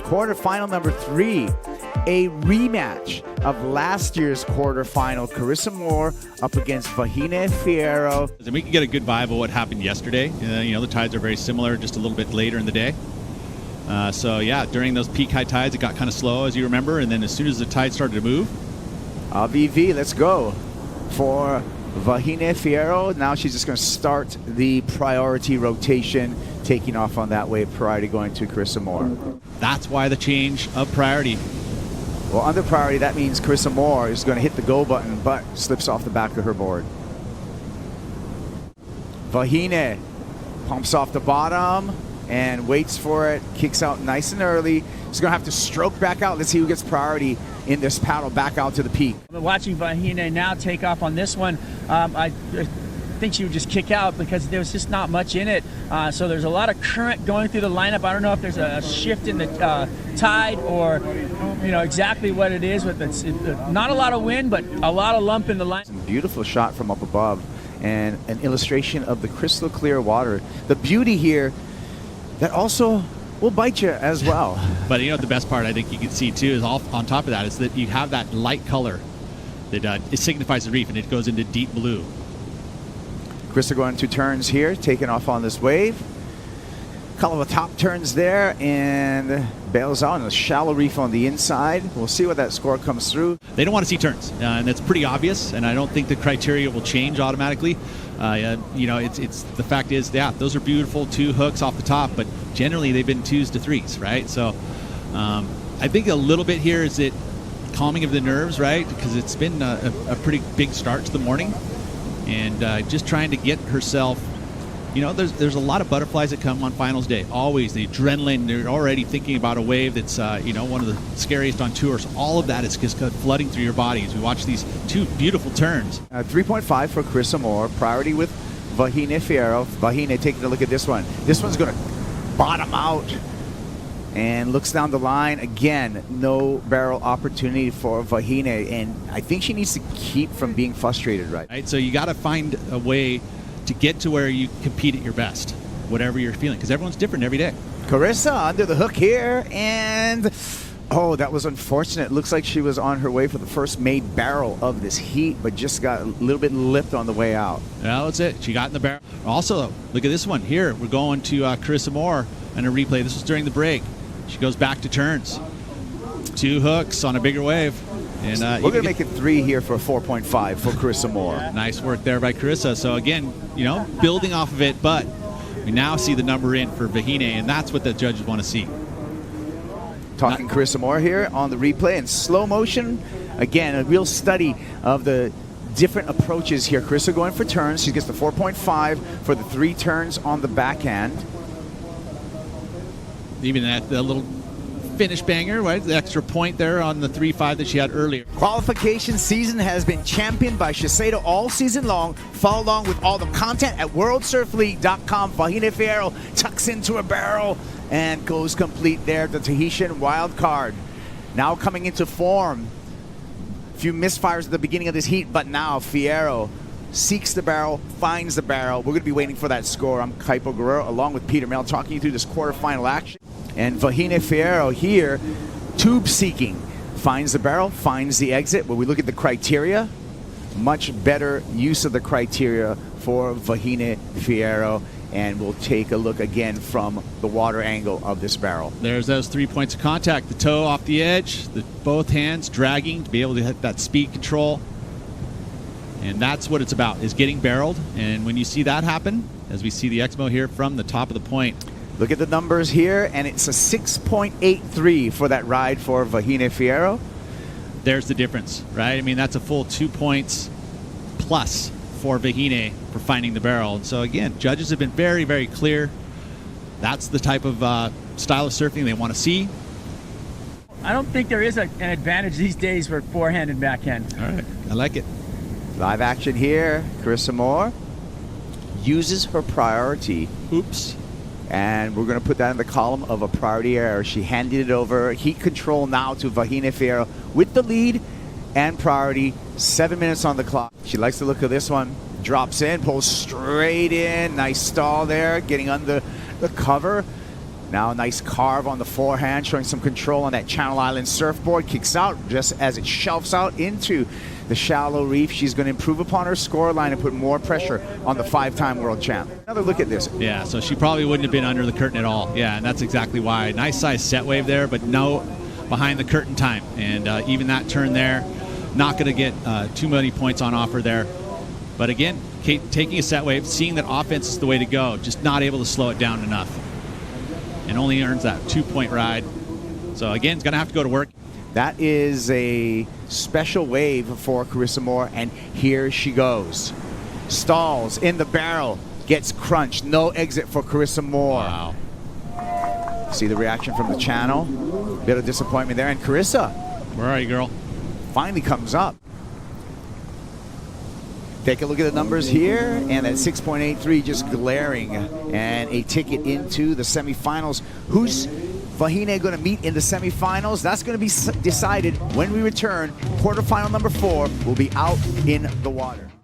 quarterfinal number 3, a rematch of last year's quarterfinal. Carissa Moore up against Vahine Fierro. And we can get a good vibe of what happened yesterday. You know, the tides are very similar, just a little bit later in the day. So yeah, during those peak high tides, it got kind of slow, as you remember, and then as soon as the tide started to move. VV, let's go for Vahine Fierro. Now she's just going to start the priority rotation, taking off on that wave prior to going to Carissa Moore. That's why the change of priority. Well, under priority, that means Carissa Moore is going to hit the go button, but slips off the back of her board. Vahine pumps off the bottom and waits for it, kicks out nice and early. She's going to have to stroke back out. Let's see who gets priority in this paddle back out to the peak. Watching Vahine now take off on this one, I think she would just kick out because there was just not much in it. So there's a lot of current going through the lineup. I don't know if there's a shift in the tide or exactly what it is. But it's not a lot of wind, but a lot of lump in the line. Beautiful shot from up above and an illustration of the crystal clear water. The beauty here that also will bite you as well. But the best part I think you can see too is on top of that is that you have that light color that it signifies the reef, and it goes into deep blue. Carissa going 2 turns here, taking off on this wave. Couple of top turns there and bails out in a shallow reef on the inside. We'll see what that score comes through. They don't want to see turns, and that's pretty obvious, and I don't think the criteria will change automatically. It's the fact is, yeah, those are beautiful 2 hooks off the top, but generally they've been 2s to 3s, right? So I think a little bit here is it calming of the nerves, right? Because it's been a pretty big start to the morning, and just trying to get herself. There's a lot of butterflies that come on finals day. Always the adrenaline. They're already thinking about a wave that's one of the scariest on tour. So all of that is just flooding through your body as we watch these 2 beautiful turns. 3.5 for Carissa Moore. Priority with Vahine Fierro. Vahine taking a look at this one. This one's going to bottom out and looks down the line. Again, no barrel opportunity for Vahine, and I think she needs to keep from being frustrated, right? So you got to find a way to get to where you compete at your best, whatever you're feeling, because everyone's different every day. Carissa under the hook here, and oh, that was unfortunate. It looks like she was on her way for the first made barrel of this heat, but just got a little bit lipped on the way out. Well, that's it. She got in the barrel. Also, look at this one here. We're going to Carissa Moore and a replay. This was during the break. She goes back to turns. 2 hooks on a bigger wave. And we're going to make it 3 here for a 4.5 for Carissa Moore. Nice work there by Carissa. So again, building off of it, but we now see the number in for Vahine, and that's what the judges want to see. Talking Carissa Moore here on the replay in slow motion. Again, a real study of the different approaches here. Carissa going for turns. She gets the 4.5 for the 3 turns on the backhand. Even that little finish banger, right? The extra point there on the 3.5 that she had earlier. Qualification season has been championed by SHISEIDO all season long. Follow along with all the content at worldsurfleague.com. Vahine Fierro tucks into a barrel and goes complete there. The Tahitian wild card now coming into form. A few misfires at the beginning of this heat, but now Fierro seeks the barrel, finds the barrel. We're going to be waiting for that score. I'm Kaipo Guerrero along with Peter Mel talking you through this quarterfinal action. And Vahine Fierro here, tube seeking, finds the barrel, finds the exit. When we look at the criteria, much better use of the criteria for Vahine Fierro. And we'll take a look again from the water angle of this barrel. There's those 3 points of contact. The toe off the edge, both hands dragging to be able to hit that speed control. And that's what it's about, is getting barreled. And when you see that happen, as we see the Exmo here from the top of the point. Look at the numbers here, and it's a 6.83 for that ride for Vahine Fierro. There's the difference, right? I mean, that's a full 2 points plus for Vahine for finding the barrel. And so again, judges have been very, very clear. That's the type of style of surfing they want to see. I don't think there is an advantage these days for forehand and backhand. All right, I like it. Live action here. Carissa Moore uses her priority. Oops. And we're going to put that in the column of a priority error. She handed it over. Heat control now to Vahine Fierro with the lead and priority. 7 minutes on the clock. She likes the look of this one. Drops in, pulls straight in. Nice stall there, getting under the cover. Now a nice carve on the forehand, showing some control on that Channel Island surfboard. Kicks out just as it shelves out into the shallow reef. She's going to improve upon her scoreline and put more pressure on the 5-time world champ. Another look at this. Yeah, so she probably wouldn't have been under the curtain at all. Yeah, and that's exactly why. Nice size set wave there, but no behind the curtain time. And even that turn there, not going to get too many points on offer there. But again, Kate taking a set wave, seeing that offense is the way to go, just not able to slow it down enough. And only earns that 2-point ride. So again, it's going to have to go to work. That is a special wave for Carissa Moore, and here she goes. Stalls in the barrel, gets crunched. No exit for Carissa Moore. Wow. See the reaction from the channel. Bit of disappointment there, and Carissa, Where are you, girl? finally comes up. Take a look at the numbers here, and that 6.83 just glaring, and a ticket into the semifinals. Who's Vahine going to meet in the semifinals? That's going to be decided when we return. Quarterfinal number 4 will be out in the water.